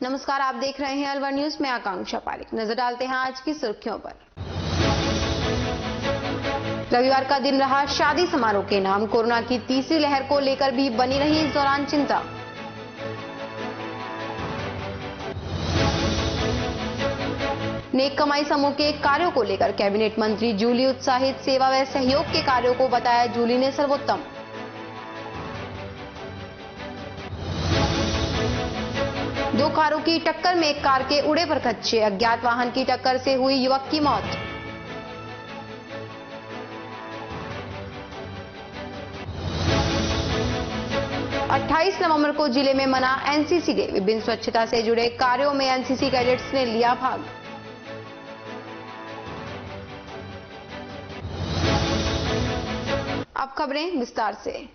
नमस्कार, आप देख रहे हैं अलवर न्यूज में आकांक्षा पारिक। नजर डालते हैं आज की सुर्खियों पर। रविवार का दिन रहा शादी समारोह के नाम। कोरोना की तीसरी लहर को लेकर भी बनी रही इस दौरान चिंता। नेक कमाई समूह के कार्यों को लेकर कैबिनेट मंत्री जूली उत्साहित। सेवा व सहयोग के कार्यों को बताया जूली ने सर्वोत्तम। दो कारों की टक्कर में एक कार के उड़े पर खच्चे। अज्ञात वाहन की टक्कर से हुई युवक की मौत। अट्ठाईस नवंबर को जिले में मना एनसीसी डे। विभिन्न स्वच्छता से जुड़े कार्यों में एनसीसी कैडेट्स ने लिया भाग। अब खबरें विस्तार से।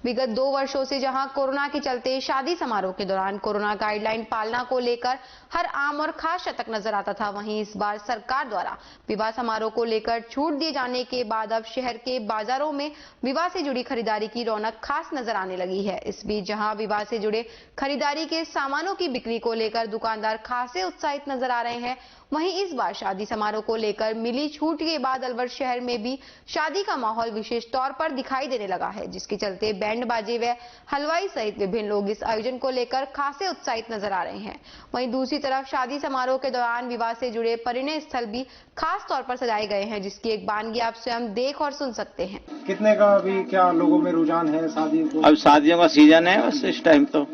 विगत 2 वर्षों से जहां कोरोना के चलते शादी समारोह के दौरान कोरोना गाइडलाइन पालना को लेकर हर आम और खास शतक नजर आता था, वहीं इस बार सरकार द्वारा विवाह समारोह को लेकर छूट दिए जाने के बाद अब शहर के बाजारों में विवाह से जुड़ी खरीदारी की रौनक खास नजर आने लगी है। इस बीच जहां विवाह से जुड़े खरीदारी के सामानों की बिक्री को लेकर दुकानदार खासे उत्साहित नजर आ रहे हैं, वहीं इस बार शादी समारोह को लेकर मिली छूट के बाद अलवर शहर में भी शादी का माहौल विशेष तौर पर दिखाई देने लगा है, जिसके चलते बैंड बाजे व हलवाई सहित विभिन्न लोग इस आयोजन को लेकर खासे उत्साहित नजर आ रहे हैं। वहीं दूसरी तरफ शादी समारोह के दौरान विवाह से जुड़े परिणय स्थल भी खास तौर पर सजाए गए हैं, जिसकी एक वानगी आप स्वयं देख और सुन सकते हैं। कितने का अभी क्या लोगों में रुझान है शादी को? अब शादियों का सीजन है, बस इस टाइम तो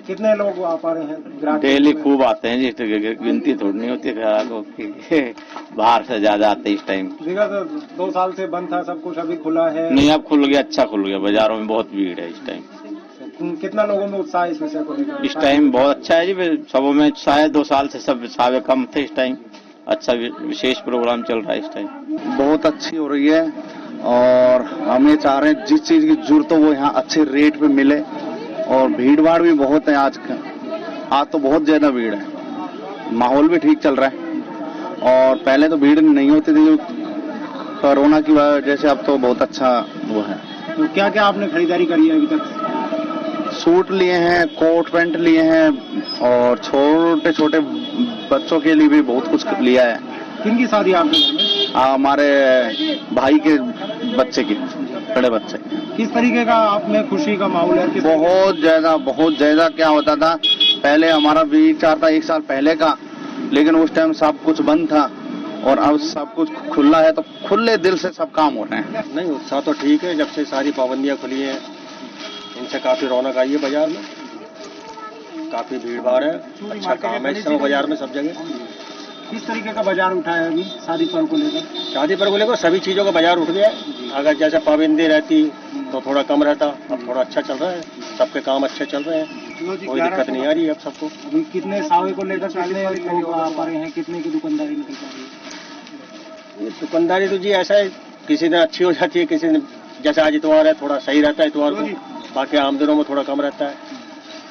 कितने लोग आ पा रहे हैं? डेली खूब आते हैं जी, गिनती थोड़ी नहीं होती ग्राहकों की। बाहर से ज्यादा आते हैं इस टाइम। विगत 2 साल से बंद था सब कुछ, अभी खुला है? नहीं, अब खुल गया, अच्छा खुल गया। बाजारों में बहुत भीड़ है इस टाइम। कितना लोगों में उत्साह इस विषय को लेकर? इस टाइम बहुत अच्छा है जी, सबों में उत्साह है। 2 साल से सब उत्साह कम थे, इस टाइम अच्छा विशेष प्रोग्राम चल रहा है इस टाइम। बहुत अच्छी हो रही है और हम ये चाह रहे हैं जिस चीज की जरूरत हो वो यहाँ अच्छे रेट पे मिले। और भीड़ भाड़ भी बहुत है आज तो बहुत ज्यादा भीड़ है। माहौल भी ठीक चल रहा है और पहले तो भीड़ नहीं होती थी कोरोना की वजह से, अब तो बहुत अच्छा वो है। तो क्या क्या आपने खरीदारी करी है अभी तक? सूट लिए हैं, कोट पैंट लिए हैं और छोटे छोटे बच्चों के लिए भी बहुत कुछ लिया है। किनकी शादी आपने? हमारे भाई के बच्चे की, बड़े बच्चे। किस तरीके का आप में खुशी का माहौल है? बहुत ज्यादा क्या होता था पहले, हमारा विचार था 1 साल पहले का, लेकिन उस टाइम सब कुछ बंद था और अब सब कुछ खुला है तो खुले दिल से सब काम हो रहे हैं। नहीं, उत्साह तो ठीक है। जब से सारी पाबंदियां खुली हैं इनसे काफी रौनक आई है बाजार में, काफी भीड़ भाड़ है, अच्छा काम है इस समय बाजार में सब जगह। किस तरीके का बाजार उठा है अभी शादी पर्व को लेकर? शादी पर्व को लेकर सभी चीजों का बाजार उठ गया है। अगर जैसे पाबंदी रहती तो थोड़ा कम रहता, अब थोड़ा अच्छा चल रहा है, सबके काम अच्छे चल रहे हैं, कोई दिक्कत नहीं आ रही है अब सबको। अभी कितने सावे को लेकर कितने लोग आ पा रहे हैं? कितने की दुकानदारी निकल पा रही है? ये दुकानदारी तो जी ऐसा है, किसी दिन अच्छी हो जाती है, किसी दिन जैसे आज इतवार है थोड़ा सही रहता है इतवार को, बाकी आम दिनों में थोड़ा कम रहता है।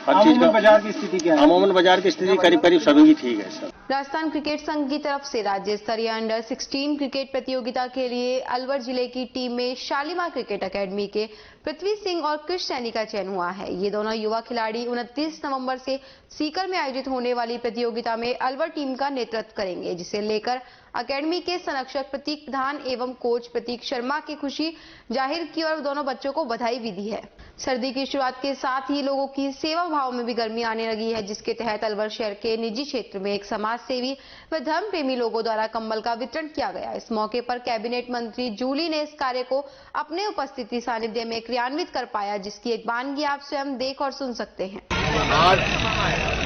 हर चीज का बाजार की स्थिति क्या है? अमूमन बाजार की स्थिति करीब करीब सभी की ठीक है सर। राजस्थान क्रिकेट संघ की तरफ से राज्य स्तरीय अंडर 16 क्रिकेट प्रतियोगिता के लिए अलवर जिले की टीम में शालीमार क्रिकेट एकेडमी के पृथ्वी सिंह और कृष सैनी का चयन हुआ है। ये दोनों युवा खिलाड़ी 29 नवंबर से सीकर में आयोजित होने वाली प्रतियोगिता में अलवर टीम का नेतृत्व करेंगे, जिसे लेकर अकेडमी के संरक्षक प्रतीक प्रधान एवं कोच प्रतीक शर्मा की खुशी जाहिर की और दोनों बच्चों को बधाई भी दी है। सर्दी की शुरुआत के साथ ही लोगों की सेवा भाव में भी गर्मी आने लगी है, जिसके तहत अलवर शहर के निजी क्षेत्र में एक समाज सेवी व धर्म प्रेमी लोगों द्वारा कंबल का वितरण किया गया। इस मौके पर कैबिनेट मंत्री जूली ने इस कार्य को अपने उपस्थिति सानिध्य में क्रियान्वित कर पाया, जिसकी एक वानगी आप स्वयं देख और सुन सकते हैं। आज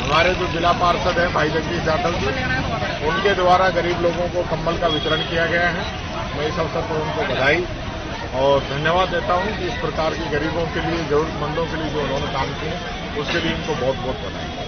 हमारे जो जिला पार्षद है भाई जगदीश यादव जी, उनके द्वारा गरीब लोगों को कंबल का वितरण किया गया है। मैं इस अवसर पर उनको बधाई और धन्यवाद देता हूं कि इस प्रकार के गरीबों के लिए, जरूरतमंदों के लिए जो उन्होंने काम किए उसके लिए इनको बहुत बहुत बधाई।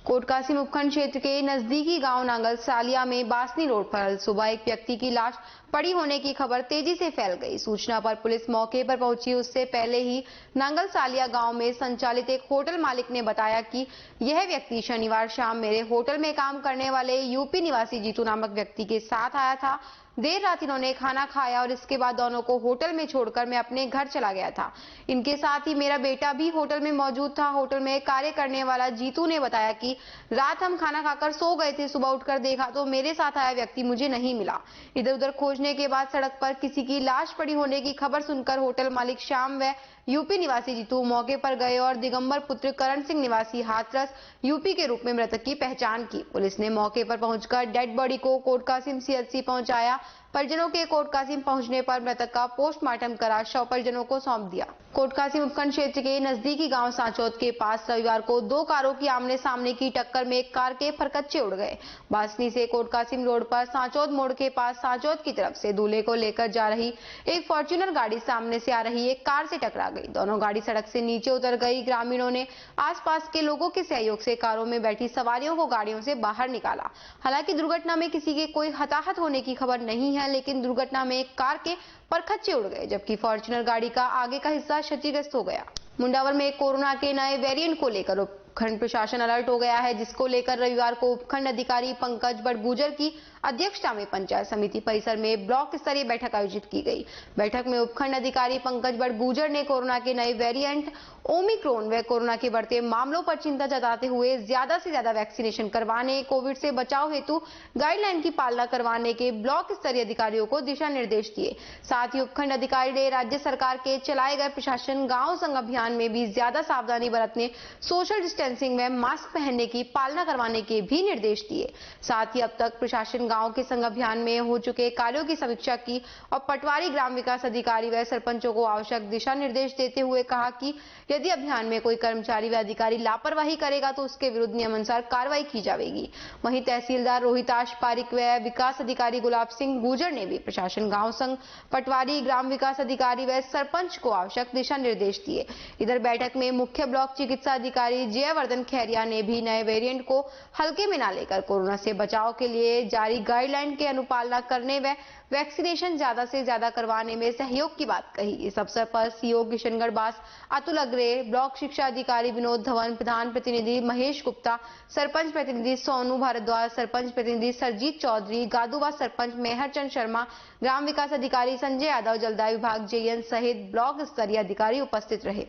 कोटकासी उपखंड क्षेत्र के नजदीकी गांव नांगल सालिया में बासनी रोड पर सुबह एक व्यक्ति की लाश पड़ी होने की खबर तेजी से फैल गई। सूचना पर पुलिस मौके पर पहुंची। उससे पहले ही नांगल सालिया गांव में संचालित एक होटल मालिक ने बताया कि यह व्यक्ति शनिवार शाम मेरे होटल में काम करने वाले यूपी निवासी जीतू नामक व्यक्ति के साथ आया था। देर रात इन्होंने खाना खाया और इसके बाद दोनों को होटल में छोड़कर मैं अपने घर चला गया था। इनके साथ ही मेरा बेटा भी होटल में मौजूद था। होटल में कार्य करने वाला जीतू ने बताया कि रात हम खाना खाकर सो गए थे। सुबह उठकर देखा तो मेरे साथ आया व्यक्ति मुझे नहीं मिला। इधर उधर खोजने के बाद सड़क पर किसी की लाश पड़ी होने की खबर सुनकर होटल मालिक श्याम व यूपी निवासी जीतू मौके पर गए और दिगंबर पुत्र करण सिंह निवासी हाथरस यूपी के रूप में मृतक की पहचान की। पुलिस ने मौके पर पहुंचकर डेड बॉडी को कोट कासिम सीएचसी पहुंचाया। परिजनों के कोट कासिम पहुंचने पर मृतक का पोस्टमार्टम करा शव परिजनों को सौंप दिया। कोट कासिम उपखंड क्षेत्र के नजदीकी गांव सांचौद के पास रविवार को दो कारों की आमने सामने की टक्कर में एक कार के फरकच्चे उड़ गए। बासनी से कोट कासिम रोड पर सांचौद मोड़ के पास सांचौद की तरफ से दूल्हे को लेकर जा रही एक फॉर्च्यूनर गाड़ी सामने से आ रही एक कार से टकरा गई। दोनों गाड़ी सड़क से नीचे उतर गई। ग्रामीणों ने आसपास के लोगों के सहयोग से कारों में बैठी सवारियों को गाड़ियों से बाहर निकाला। हालांकि दुर्घटना में किसी के कोई हताहत होने की खबर नहीं है, लेकिन दुर्घटना में एक कार के परखच्चे उड़ गए जबकि फॉर्च्यूनर गाड़ी का आगे का हिस्सा क्षतिग्रस्त हो गया। मुंडावर में कोरोना के नए वेरिएंट को लेकर उपखंड प्रशासन अलर्ट हो गया है, जिसको लेकर रविवार को उपखंड अधिकारी पंकज बड़गुजर की अध्यक्षता में पंचायत समिति परिसर में ब्लॉक स्तरीय बैठक आयोजित की गई। बैठक में उपखंड अधिकारी पंकज बड़गुजर ने कोरोना के नए वेरिएंट ओमिक्रॉन व कोरोना के बढ़ते मामलों पर चिंता जताते हुए ज्यादा से ज्यादा वैक्सीनेशन करवाने, कोविड से बचाव हेतु गाइडलाइन की पालना करवाने के ब्लॉक स्तरीय अधिकारियों को दिशा निर्देश दिए। साथ ही उपखंड अधिकारी ने राज्य सरकार के चलाए गए प्रशासन गांव संग अभियान में भी ज्यादा सावधानी बरतने, सोशल डिस्टेंसिंग व मास्क पहनने की पालना करवाने के भी निर्देश दिए। साथ ही अब तक प्रशासन गांव के संघ अभियान में हो चुके कार्यों की समीक्षा की और पटवारी ग्राम विकास अधिकारी व सरपंचों को आवश्यक दिशा निर्देश देते हुए कहा कि यदि अभियान में कोई कर्मचारी व अधिकारी लापरवाही करेगा तो उसके विरुद्ध नियमानुसार कार्रवाई की जाएगी। वहीं तहसीलदार रोहिताश पारिक व विकास अधिकारी गुलाब सिंह गुर्जर ने भी प्रशासन गांव संघ, पटवारी, ग्राम विकास अधिकारी व सरपंच को आवश्यक दिशा निर्देश दिए। इधर बैठक में मुख्य ब्लॉक चिकित्सा अधिकारी जयवर्धन खैरिया ने भी नए वेरिएंट को हल्के में न लेकर कोरोना से बचाव के लिए जारी गाइडलाइन के अनुपालना करने व वैक्सीनेशन ज्यादा से ज्यादा करवाने में सहयोग की बात कही। इस अवसर पर सीओ किशनगढ़ बास अतुल अग्रे, ब्लॉक शिक्षा अधिकारी विनोद धवन, प्रधान प्रतिनिधि महेश गुप्ता, सरपंच प्रतिनिधि सोनू भारद्वाज, सरपंच प्रतिनिधि सरजीत चौधरी, गादुवा सरपंच मेहरचंद शर्मा, ग्राम विकास अधिकारी संजय यादव, जलदाय विभाग जेएन सहित ब्लॉक स्तरीय अधिकारी उपस्थित रहे।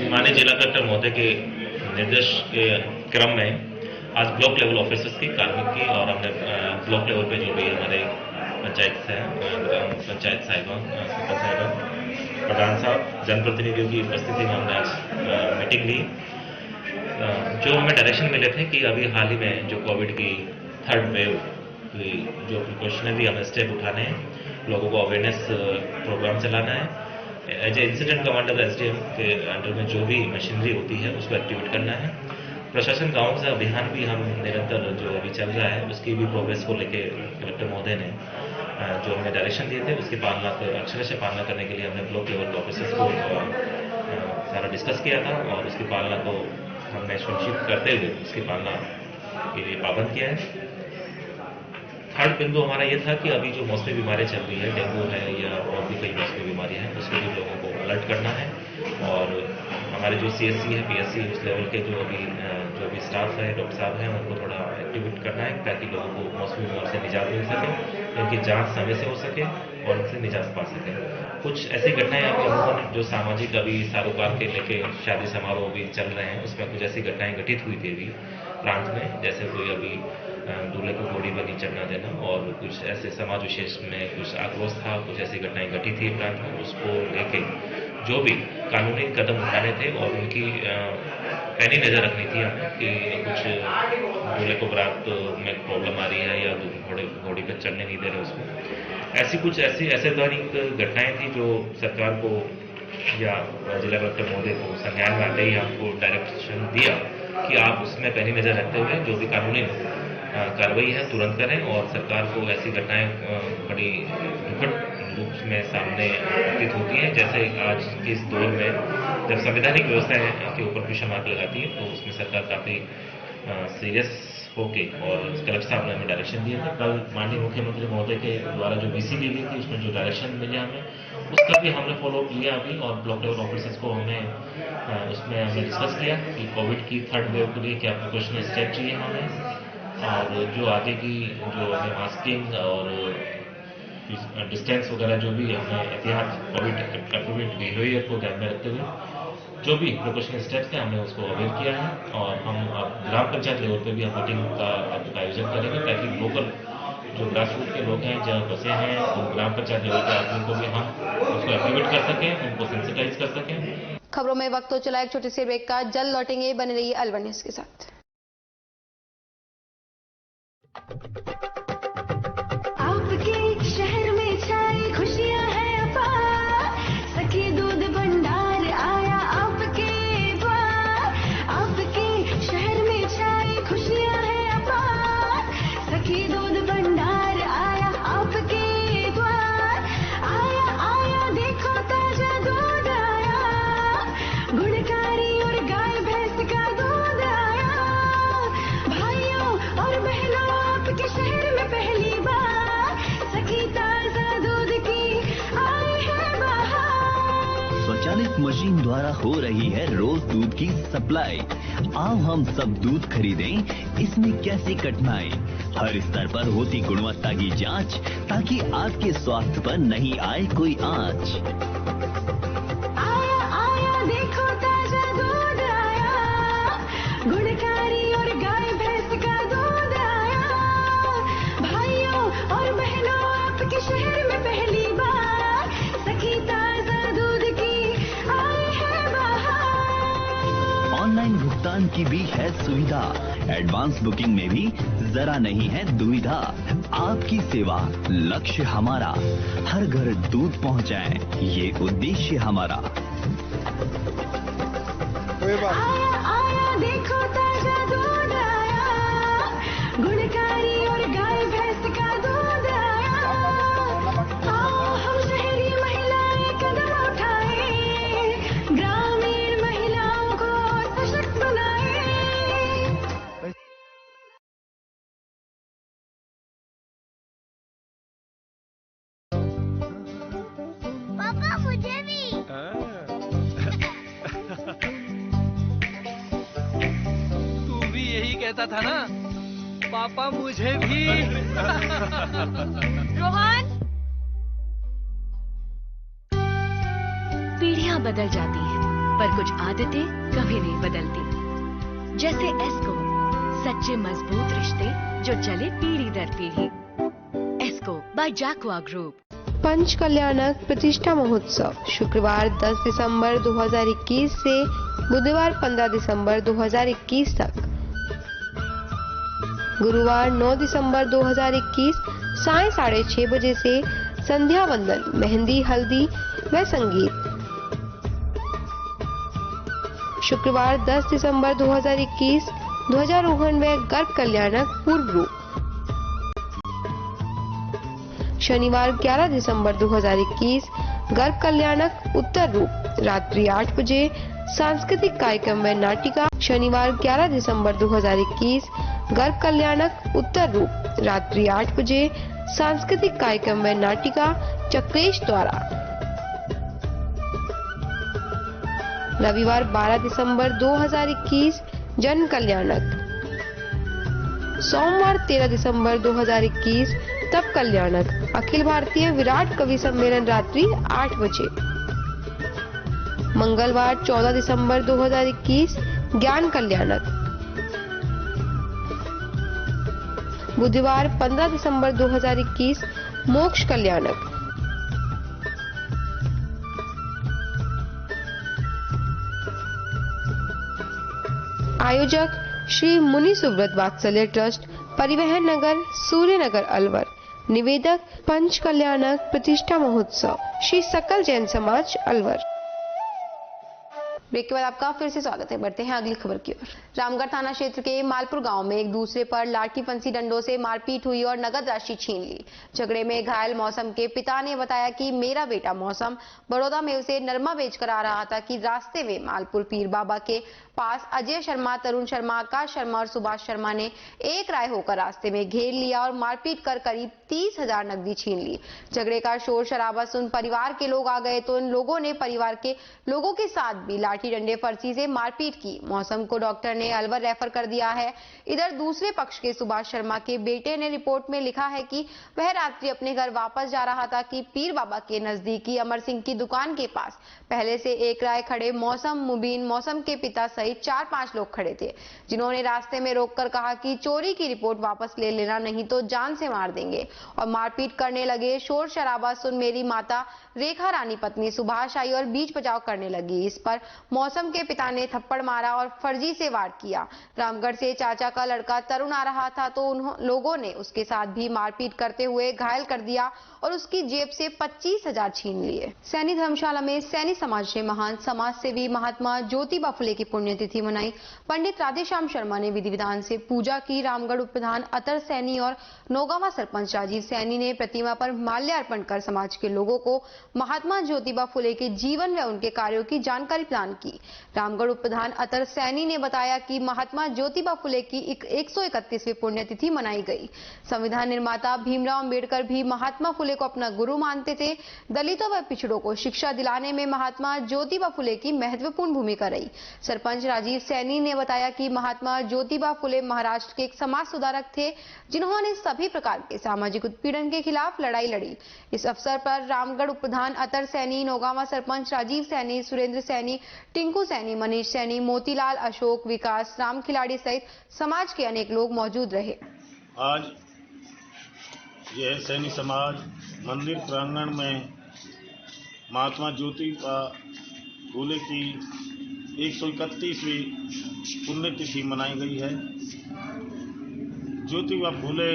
माननीय जिला कलेक्टर महोदय के निर्देश के क्रम में आज ब्लॉक लेवल ऑफिसर्स की, कार्मिक की और हमने ब्लॉक लेवल पे जो भी हमारे पंचायत से पंचायत साहिबान, सरपंच साहिबान, प्रधान साहब, जनप्रतिनिधियों की उपस्थिति में हमने आज मीटिंग ली। जो हमें डायरेक्शन मिले थे कि अभी हाल ही में जो कोविड की थर्ड वेव की जो प्रिकॉशनरी हमें स्टेप उठाने हैं, लोगों को अवेयरनेस प्रोग्राम चलाना है। As a incident commander SDM के अंडर में जो भी मशीनरी होती है उसको एक्टिवेट करना है। प्रशासन गांव से अभियान भी हम निरंतर जो अभी चल रहा है उसकी भी प्रोग्रेस को लेके कलेक्टर महोदय ने जो हमें डायरेक्शन दिए थे उसकी पालना अक्षरशः पालना करने के लिए हमने ब्लॉक लेवल ऑफिसर्स को सारा डिस्कस किया था और उसकी पालना को हमने सुनिश्चित करते हुए उसकी पालना के लिए पाबंद किया है। थर्ड बिंदु हमारा ये था कि अभी जो मौसमी बीमारियां चल रही है, डेंगू है या और भी कई मौसमी बीमारियां हैं, उसके लिए लोगों को अलर्ट करना है और हमारे जो सीएससी है, पीएससी, उस लेवल के जो भी स्टाफ है, डॉक्टर साहब हैं, उनको थोड़ा एक्टिवेट करना है ताकि लोगों को मौसमी बीमारी से निजात मिल सके, इनकी जांच समय से हो सके और इनसे निजात पा सके। कुछ ऐसी घटनाएं अभी अमूमन जो सामाजिक अभी सारोकार के लेके शादी समारोह भी चल रहे हैं उसमें कुछ ऐसी घटनाएं घटित हुई थी अभी प्रांत में, जैसे कोई अभी दूल्हे को घोड़ी पर नीचे चढ़ना देना और कुछ ऐसे समाज विशेष में कुछ आक्रोश था, कुछ ऐसी घटनाएं घटी थी प्रांत में। उसको लेके जो भी कानूनी कदम उठाने थे और उनकी पैनी नजर रखनी थी हमें कि कुछ दूल्हे को बरात में प्रॉब्लम आ रही है या घोड़ी पर चढ़ने नहीं दे रहे उसको। ऐसी कुछ ऐसे घटनाएं थी जो सरकार को या जिला कलेक्टर महोदय को संज्ञान में आते ही हमको डायरेक्शन दिया कि आप उसमें पैनी नजर रखते हुए जो भी कानूनी कार्रवाई है तुरंत करें और सरकार को ऐसी घटनाएं बड़ी दुखद रूप में सामने घटित होती हैं। जैसे आज के इस दौर में जब संवैधानिक व्यवस्था के ऊपर क्वेश्चन मार्क लगाती है तो उसमें सरकार काफी सीरियस होके और कलेक्टर साहब ने हमें डायरेक्शन दिए थे। कल माननीय मुख्यमंत्री महोदय के द्वारा जो बीसी ली गई थी उसमें जो डायरेक्शन मिले हमें उसका भी हमने फॉलोअप लिया अभी और ब्लॉक लेवल ऑफिसर्स को उसमें हमने डिस्कस किया कि कोविड की थर्ड वेव के लिए क्या प्रिकॉशनरी स्टेप चाहिए हमें और जो आगे की जो हमें मास्किंग और डिस्टेंस वगैरह जो भी हमने एहतियात कोविड एप्रोप्रिएट बिहेवियर को ध्यान में रखते हुए जो भी प्रिकॉशनरी स्टेप्स थे हमने उसको अवेयर किया है और हम अब ग्राम पंचायत लेवल पे भी हम मीटिंग का आयोजन करेंगे ताकि लोकल जो ग्रास रूट के लोग हैं जहाँ बसे हैं उन ग्राम पंचायत लेवल के आदमियों को भी हम उसको एक्टिवेट कर सकें, उनको सेंसिटाइज कर सकें। खबरों में वक्त हो चला एक छोटी सी ब्रेक का, जल्द लौटेंगे, बने रहिए अलवर न्यूज के साथ। आपके शहर में छाई खुशियां हैं अपार, सखी दूध भंडार आया आपके द्वार। आपके शहर में छाई खुशियां हैं अपार, सखी दूध भंडार आया आपके द्वार। आया आया देखो ताजा दूध आया, गुणकारी और गाय भैंस का दूध आया। भाइयों और बहनों आपके शहर में पहली बार सखी ताजा दूध की आई है बहार। स्वचालित मशीन द्वारा हो रही है रोज दूध की सप्लाई। आओ हम सब दूध खरीदें, इसमें कैसी कठिनाई। हर स्तर पर होती गुणवत्ता की जांच ताकि आपके स्वास्थ्य पर नहीं आए कोई आंच। आया आया देखो ताजा दूध आया, गुणकारी और गाय भैंस का दूध आया। भाइयों और बहनों आपके शहर में पहली बार सखी ताजा दूध की आई है बहार। ऑनलाइन भुगतान की भी है सुविधा, एडवांस बुकिंग में भी जरा नहीं है दुविधा। आपकी सेवा लक्ष्य हमारा, हर घर दूध पहुंचाएं, ये उद्देश्य हमारा। आया आया देखो ताजा दूध आया, गुणकारी और गाय भैंस का दूध आया। आओ हम शहरी महिलाएं कदम उठाएं, ग्रामीण महिलाओं को सशक्त बनाएं। पापा मुझे भी। तू भी यही कहता था ना, पापा मुझे भी। रोहन, पीढ़ियां बदल जाती हैं, पर कुछ आदतें कभी नहीं बदलती। जैसे एस्को, सच्चे मजबूत रिश्ते जो चले पीढ़ी दर पीढ़ी। एस्को बाय जैकवा ग्रुप। पंच कल्याणक प्रतिष्ठा महोत्सव शुक्रवार 10 दिसंबर 2021 से बुधवार 15 दिसंबर 2021 तक। गुरुवार 9 दिसंबर 2021 सायं 6:30 बजे से संध्या वंदन, मेहंदी, हल्दी व संगीत। शुक्रवार 10 दिसंबर 2021 ध्वजारोहण व गर्भ कल्याणक पूर्व रूप। शनिवार 11 दिसंबर 2021 गर्भ कल्याणक उत्तर रूप, रात्रि 8 बजे सांस्कृतिक कार्यक्रम व नाटिका। शनिवार 11 दिसंबर 2021 गर्भ कल्याणक उत्तर रूप, रात्रि 8 बजे सांस्कृतिक कार्यक्रम व नाटिका चक्रेश द्वारा। रविवार 12 दिसंबर 2021 जन कल्याणक। सोमवार 13 दिसंबर 2021 तप कल्याणक, अखिल भारतीय विराट कवि सम्मेलन रात्रि 8 बजे। मंगलवार 14 दिसंबर 2021 ज्ञान कल्याणक। बुधवार 15 दिसंबर 2021 मोक्ष कल्याणक। आयोजक श्री मुनि सुव्रत वात्सल्य ट्रस्ट, परिवहन नगर, सूर्यनगर, अलवर। निवेदक पंच कल्याणक प्रतिष्ठा महोत्सव, श्री सकल जैन समाज, अलवर। ब्रेक के बाद आपका फिर से स्वागत है। बढ़ते हैं अगली खबर की ओर। रामगढ़ थाना क्षेत्र के मालपुर गांव में एक दूसरे पर लाठी फंसी डंडों से मारपीट हुई और नगद राशि छीन ली। झगड़े में घायल मौसम के पिता ने बताया कि मेरा बेटा मौसम बड़ौदा में उसे नरमा बेचकर आ रहा था कि रास्ते में मालपुर पीर बाबा के पास अजय शर्मा, तरुण शर्मा, आकाश शर्मा और सुभाष शर्मा ने एक राय होकर रास्ते में घेर लिया और मारपीट कर करीब 30,000 नकदी छीन ली। झगड़े का शोर शराबा सुन परिवार के लोग आ गए तो इन लोगों ने परिवार के लोगों के साथ भी लाठी लाठी डंडे फर्ची से मारपीट की। मौसम को डॉक्टर ने अलवर रेफर कर दिया है। इधर दूसरे पक्ष के सुभाष शर्मा के बेटे ने रिपोर्ट में लिखा है कि वह रात्रि अपने घर वापस जा रहा था कि पीर बाबा के नजदीकी अमर सिंह की दुकान के पास पहले से एक राय खड़े मौसम मुबीन मौसम के पिता सहित 4-5 लोग खड़े थे, जिन्होंने रास्ते में रोककर कहा कि चोरी की रिपोर्ट वापस ले लेना, नहीं तो जान से मार देंगे, और मारपीट करने लगे। शोर शराबा सुन मेरी माता रेखा रानी पत्नी सुभाष आई और बीच बचाव करने लगी। इस पर मौसम के पिता ने थप्पड़ मारा और फर्जी से वार किया। रामगढ़ से चाचा का लड़का तरुण आ रहा था तो उन लोगों ने उसके साथ भी मारपीट करते हुए घायल कर दिया और उसकी जेब से 25,000 छीन लिए। सैनी धर्मशाला में सैनी समाज ने महान समाज सेवी महात्मा ज्योतिबा फुले की पुण्यतिथि मनाई। पंडित राधेश्याम शर्मा ने विधि विधान से पूजा की। रामगढ़ उप प्रधान अतर सैनी और नौगांवा सरपंच राजीव सैनी ने प्रतिमा पर माल्यार्पण कर समाज के लोगों को महात्मा ज्योतिबा फुले के जीवन व उनके कार्यों की जानकारी प्रदान की। रामगढ़ उप प्रधान अतर सैनी ने बताया कि महात्मा ज्योतिबा फुले की 131वीं पुण्यतिथि मनाई गई। संविधान निर्माता भीमराव अंबेडकर भी महात्मा फुले को अपना गुरु मानते थे। दलितों व पिछड़ों को शिक्षा दिलाने में महात्मा ज्योतिबा फुले की महत्वपूर्ण भूमिका रही। सरपंच राजीव सैनी ने बताया कि महात्मा ज्योतिबा फुले महाराष्ट्र के एक समाज सुधारक थे, जिन्होंने सभी प्रकार के सामाजिक उत्पीड़न के खिलाफ लड़ाई लड़ी। इस अवसर पर रामगढ़ उप प्रधान अतर सैनी, नौगांवा सरपंच राजीव सैनी, सुरेंद्र सैनी, टिंकू सैनी, मनीष सैनी, मोतीलाल, अशोक, विकास, राम खिलाड़ी सहित समाज के अनेक लोग मौजूद रहे। आज यह सैनी समाज मंदिर प्रांगण में महात्मा ज्योतिबा फुले की 131वीं पुण्यतिथि मनाई गई है। ज्योतिबा फुले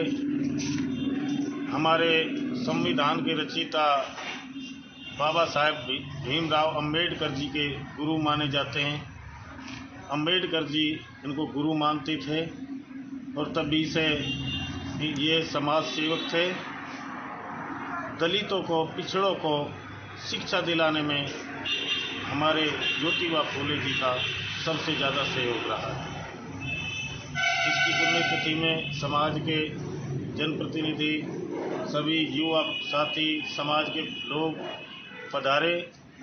हमारे संविधान के रचयिता बाबा साहेब भीमराव अंबेडकर जी के गुरु माने जाते हैं। अंबेडकर जी इनको गुरु मानते थे और तभी से ये समाज सेवक थे। दलितों को, पिछड़ों को शिक्षा दिलाने में हमारे ज्योतिबा फुले जी का सबसे ज़्यादा सहयोग रहा है। इसकी पुण्यतिथि में समाज के जनप्रतिनिधि, सभी युवा साथी, समाज के लोग पधारे,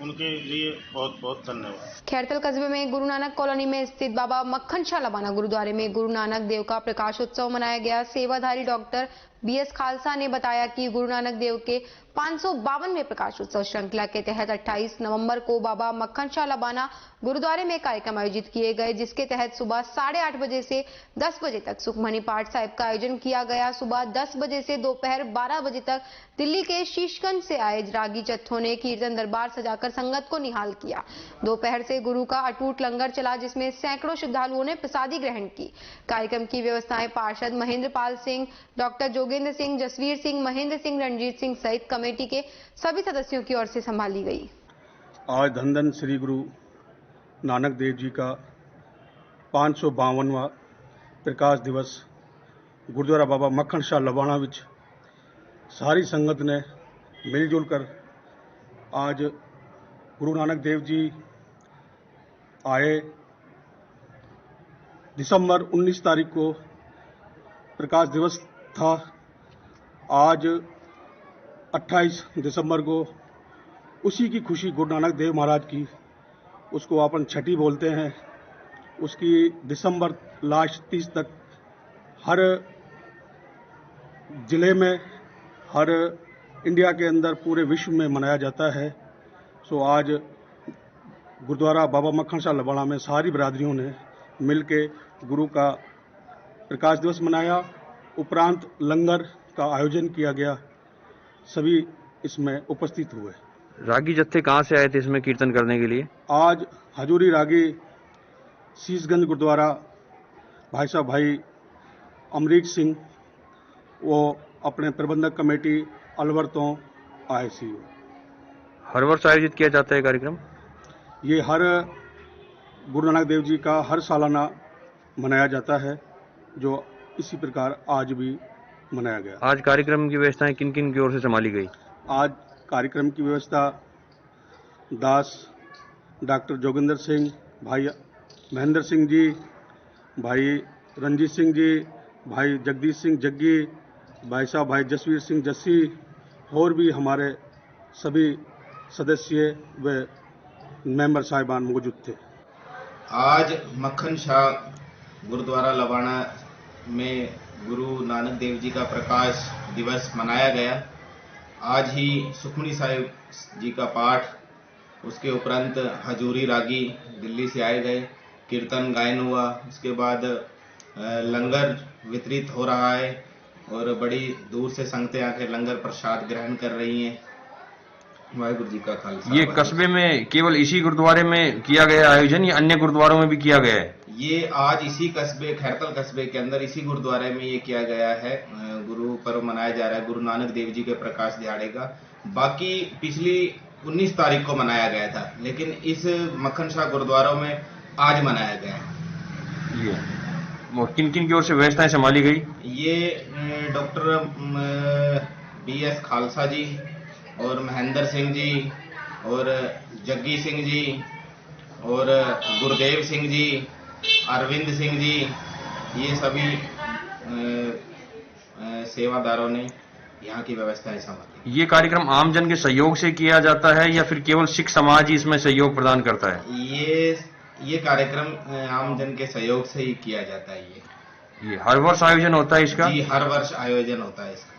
उनके लिए बहुत बहुत धन्यवाद। खैरतल कस्बे में गुरु नानक कॉलोनी में स्थित बाबा मक्खन शाह लबाना गुरुद्वारे में गुरु नानक देव का प्रकाशोत्सव मनाया गया। सेवाधारी डॉक्टर BS खालसा ने बताया कि गुरु नानक देव के 552वें प्रकाशोत्सव श्रृंखला के तहत 28 नवंबर को बाबा मक्खन शाह लबाना गुरुद्वारे में कार्यक्रम आयोजित किए गए, जिसके तहत सुबह 8:30 बजे से 10 बजे तक सुखमनी पाठ साहिब का आयोजन किया गया। सुबह 10 बजे से दोपहर 12 बजे तक दिल्ली के शीशगंज से आए रागी जत्थों ने कीर्तन दरबार सजाकर संगत को निहाल किया। दोपहर से गुरु का अटूट लंगर चला, जिसमें सैकड़ों श्रद्धालुओं ने प्रसादी ग्रहण की। कार्यक्रम की व्यवस्थाएं पार्षद महेंद्र पाल सिंह, डॉक्टर जोगेंद्र सिंह, जसवीर सिंह, महेंद्र सिंह, रणजीत सिंह सहित कमेटी के सभी सदस्यों की ओर से संभाली गई। आज धन धन श्री गुरु नानक देव जी का 552वां प्रकाश दिवस गुरुद्वारा बाबा मक्खन शाह लबाना विच सारी संगत ने मिलजुल कर आज गुरु नानक देव जी आए। दिसंबर 19 तारीख को प्रकाश दिवस था। आज 28 दिसंबर को उसी की खुशी गुरु नानक देव महाराज की, उसको अपन छठी बोलते हैं, उसकी दिसंबर लास्ट 30 तक हर जिले में, हर इंडिया के अंदर, पूरे विश्व में मनाया जाता है। सो आज गुरुद्वारा बाबा मक्खन शाह लबाना में सारी बिरादरियों ने मिलके गुरु का प्रकाश दिवस मनाया। उपरांत लंगर का आयोजन किया गया, सभी इसमें उपस्थित हुए। रागी जत्थे कहाँ से आए थे इसमें कीर्तन करने के लिए? आज हजूरी रागी शीशगंज गुरुद्वारा भाई साहब भाई अमरीक सिंह, वो अपने प्रबंधक कमेटी अलवर तो आए सी। हर वर्ष आयोजित किया जाता है कार्यक्रम? ये हर गुरु नानक देव जी का हर सालाना मनाया जाता है, जो इसी प्रकार आज भी मनाया गया। आज कार्यक्रम की व्यवस्थाएं किन किन की ओर से संभाली गई? आज कार्यक्रम की व्यवस्था दास डॉक्टर जोगिंदर सिंह, भाई महेंद्र सिंह जी, भाई रणजीत सिंह जी, भाई जगदीश सिंह जग्गी, भाई साहब भाई जसवीर सिंह जस्सी, और भी हमारे सभी सदस्य व मेंबर साहिबान मौजूद थे। आज मक्खन शाह गुरुद्वारा लबाना में गुरु नानक देव जी का प्रकाश दिवस मनाया गया। आज ही सुखमनी साहिब जी का पाठ, उसके उपरांत हजूरी रागी दिल्ली से आए गए, कीर्तन गायन हुआ, उसके बाद लंगर वितरित हो रहा है और बड़ी दूर से संगतें आकर लंगर प्रसाद ग्रहण कर रही हैं। वाहिगुरु जी का खालसा। ये कस्बे में केवल इसी गुरुद्वारे में किया गया आयोजन या अन्य गुरुद्वारों में भी किया गया है? ये आज इसी कस्बे, खैरतल कस्बे के अंदर इसी गुरुद्वारे में ये किया गया है। गुरु पर्व मनाया जा रहा है, गुरु नानक देव जी के प्रकाश दिहाड़े का। बाकी पिछली 19 तारीख को मनाया गया था, लेकिन इस मक्खन शाह गुरुद्वारों में आज मनाया गया है। ये किन किन की ओर से व्यवस्थाएं संभाली गई? ये डॉक्टर BS खालसा जी और महेंद्र सिंह जी और जग्गी सिंह जी और गुरुदेव सिंह जी, अरविंद सिंह जी, ये सभी सेवादारों ने यहाँ की व्यवस्थाएं संभाली। ये कार्यक्रम आमजन के सहयोग से किया जाता है या फिर केवल सिख समाज ही इसमें सहयोग प्रदान करता है? ये कार्यक्रम आमजन के सहयोग से ही किया जाता है। ये हर वर्ष आयोजन होता है इसका? जी, हर वर्ष आयोजन होता है इसका।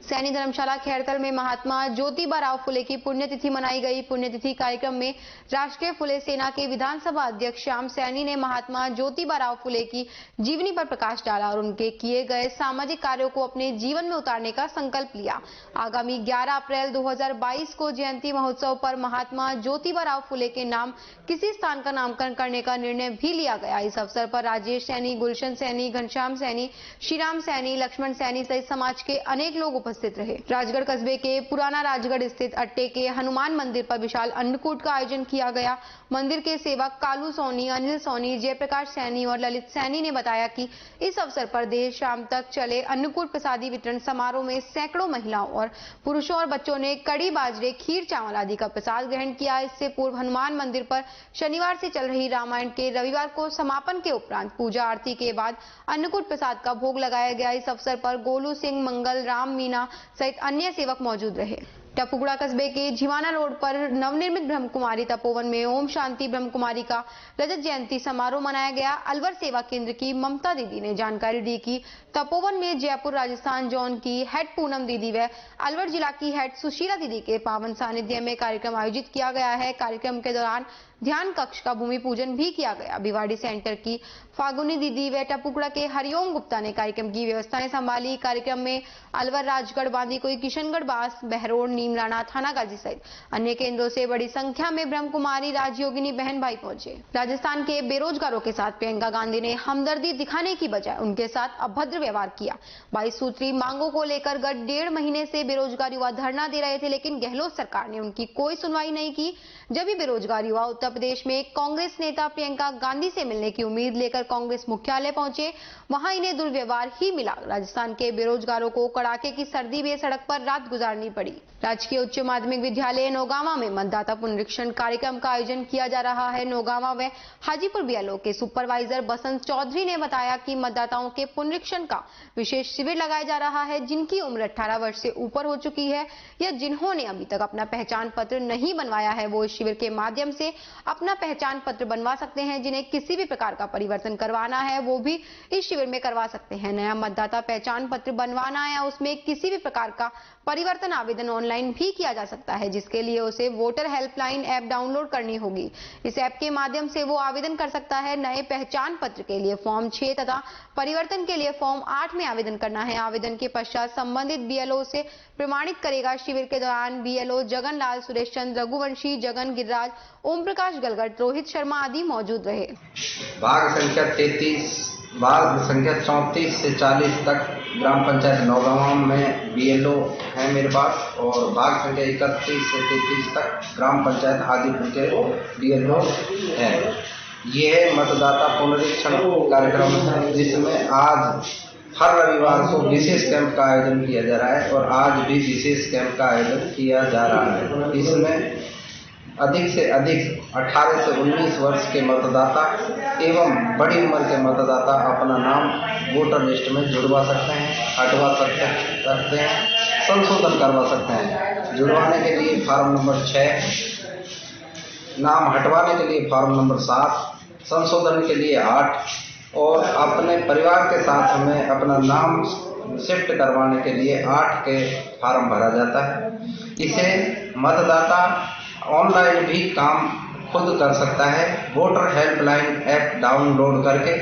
सैनी धर्मशाला खैरतल में महात्मा ज्योतिबा राव फुले की पुण्यतिथि मनाई गई। पुण्यतिथि कार्यक्रम में राष्ट्रीय फुले सेना के विधानसभा अध्यक्ष श्याम सैनी ने महात्मा ज्योतिबा राव फुले की जीवनी पर प्रकाश डाला और उनके किए गए सामाजिक कार्यों को अपने जीवन में उतारने का संकल्प लिया। आगामी 11 अप्रैल 2022 को जयंती महोत्सव पर महात्मा ज्योतिबा राव फुले के नाम किसी स्थान का नामकरण करने का निर्णय भी लिया गया। इस अवसर पर राजेश सैनी, गुलशन सैनी, घनश्याम सैनी, श्रीराम सैनी, लक्ष्मण सैनी सहित समाज के अनेक लोग उपस्थित रहे। राजगढ़ कस्बे के पुराना राजगढ़ स्थित अट्टे के हनुमान मंदिर पर विशाल अन्नकूट का आयोजन किया गया। मंदिर के सेवक कालू सोनी, अनिल सोनी, जयप्रकाश सैनी और ललित सैनी ने बताया कि इस अवसर पर देर शाम तक चले अन्नकूट प्रसादी वितरण समारोह में सैकड़ों महिलाओं और पुरुषों और बच्चों ने कड़ी, बाजरे, खीर, चावल आदि का प्रसाद ग्रहण किया। इससे पूर्व हनुमान मंदिर पर शनिवार से चल रही रामायण के रविवार को समापन के उपरांत पूजा आरती के बाद अन्नकूट प्रसाद का भोग लगाया गया। इस अवसर पर गोलू सिंह, मंगल राम, मीना सहित अन्य सेवक मौजूद रहे। टपुगुड़ा कस्बे के झिवाना रोड पर नवनिर्मित ब्रह्मकुमारी तपोवन में ओम शांति ब्रह्मकुमारी का रजत जयंती समारोह मनाया गया। अलवर सेवा केंद्र की ममता दीदी ने जानकारी दी कि तपोवन में जयपुर राजस्थान जोन की हेड पूनम दीदी व अलवर जिला की हेड सुशीला दीदी के पावन सानिध्य में कार्यक्रम आयोजित किया गया है। कार्यक्रम के दौरान ध्यान कक्ष का भूमि पूजन भी किया गया। भिवाड़ी सेंटर की फागुनी दीदी व टपुगुड़ा के हरिओम गुप्ता ने कार्यक्रम की व्यवस्थाएं संभाली। कार्यक्रम में अलवर, राजगढ़, बांदीकुई, किशनगढ़, बास, बहरोड, नीमराना, थाना गाजी सहित अन्य केंद्रों से बड़ी संख्या में ब्रह्मकुमारी राजयोगिनी बहन भाई पहुंचे। राजस्थान के बेरोजगारों के साथ प्रियंका गांधी ने हमदर्दी दिखाने की बजाय उनके साथ अभद्र व्यवहार किया। 22 सूत्री मांगों को लेकर गत 1.5 महीने से बेरोजगार युवा धरना दे रहे थे, लेकिन गहलोत सरकार ने उनकी कोई सुनवाई नहीं की। जब भी बेरोजगार युवा उत्तर प्रदेश में कांग्रेस नेता प्रियंका गांधी से मिलने की उम्मीद लेकर कांग्रेस मुख्यालय पहुंचे, वहां इन्हें दुर्व्यवहार ही मिला। राजस्थान के बेरोजगारों को कड़ाके की सर्दी में सड़क पर रात गुजारनी पड़ी। राजकीय उच्च माध्यमिक विद्यालय नौगांवा में मतदाता पुनरीक्षण कार्यक्रम का आयोजन किया जा रहा है। नौगांवा व हाजीपुर बीएलओ के सुपरवाइजर बसंत चौधरी ने बताया कि मतदाताओं के पुनरीक्षण का विशेष शिविर लगाया जा रहा है। जिनकी उम्र 18 वर्ष से ऊपर हो चुकी है या जिन्होंने अभी तक अपना पहचान पत्र नहीं बनवाया है, वो इस शिविर के माध्यम से अपना पहचान पत्र बनवा सकते हैं। जिन्हें किसी भी प्रकार का परिवर्तन करवाना है, वो भी इस शिविर में करवा सकते हैं। नया मतदाता पहचान पत्र बनवाना है या उसमें किसी भी प्रकार का परिवर्तन आवेदन ऑनलाइन भी किया जा सकता है, जिसके लिए उसे वोटर हेल्पलाइन ऐप डाउनलोड करनी होगी। इस ऐप के माध्यम से वो आवेदन कर सकता है। नए पहचान पत्र के लिए फॉर्म 6 तथा परिवर्तन के लिए फॉर्म 8 में आवेदन करना है। आवेदन के पश्चात संबंधित बीएलओ से प्रमाणित करेगा। शिविर के दौरान बीएलओ जगन लाल, सुरेश चंद्र, रघुवंशी, जगन गिरिराज, ओम प्रकाश गलगट, रोहित शर्मा आदि मौजूद रहे। भाग संख्या 33, भाग संख्या 34 से 40 तक ग्राम पंचायत नौगांवा में बीएलओ है मेरे पास, और भाग संख्या 31 से 33 तक ग्राम पंचायत हाजीपुर के बीएलओ है। ये मतदाता पुनरीक्षण कार्यक्रम है, जिसमें आज हर रविवार को विशेष कैंप का आयोजन किया जा रहा है और आज भी विशेष कैंप का आयोजन किया जा रहा है। इसमें अधिक से अधिक 18 से 19 वर्ष के मतदाता एवं बड़ी उम्र के मतदाता अपना नाम वोटर लिस्ट में जुड़वा सकते हैं, हटवा सकते हैं, संशोधन करवा सकते हैं। जुड़वाने के लिए फार्म नंबर 6, नाम हटवाने के लिए फार्म नंबर 7, संशोधन के लिए 8 और अपने परिवार के साथ हमें अपना नाम शिफ्ट करवाने के लिए 8 के फार्म भरा जाता है। इसे मतदाता ऑनलाइन भी काम खुद कर सकता है। वोटर हेल्पलाइन ऐप डाउनलोड करके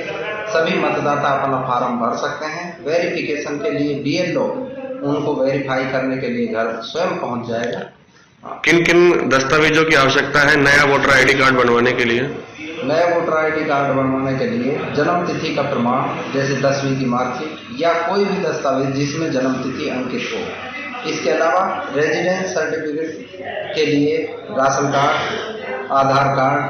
सभी मतदाता अपना फार्म भर सकते हैं। वेरिफिकेशन के लिए BLO उनको वेरीफाई करने के लिए घर स्वयं पहुंच जाएगा। किन किन दस्तावेजों की आवश्यकता है नया वोटर आईडी कार्ड बनवाने के लिए? नया वोटर आईडी कार्ड बनवाने के लिए जन्म तिथि का प्रमाण जैसे 10वीं की मार्कशीट या कोई भी दस्तावेज जिसमें जन्म तिथि अंकित हो। इसके अलावा रेजिडेंस सर्टिफिकेट के लिए राशन कार्ड, आधार कार्ड,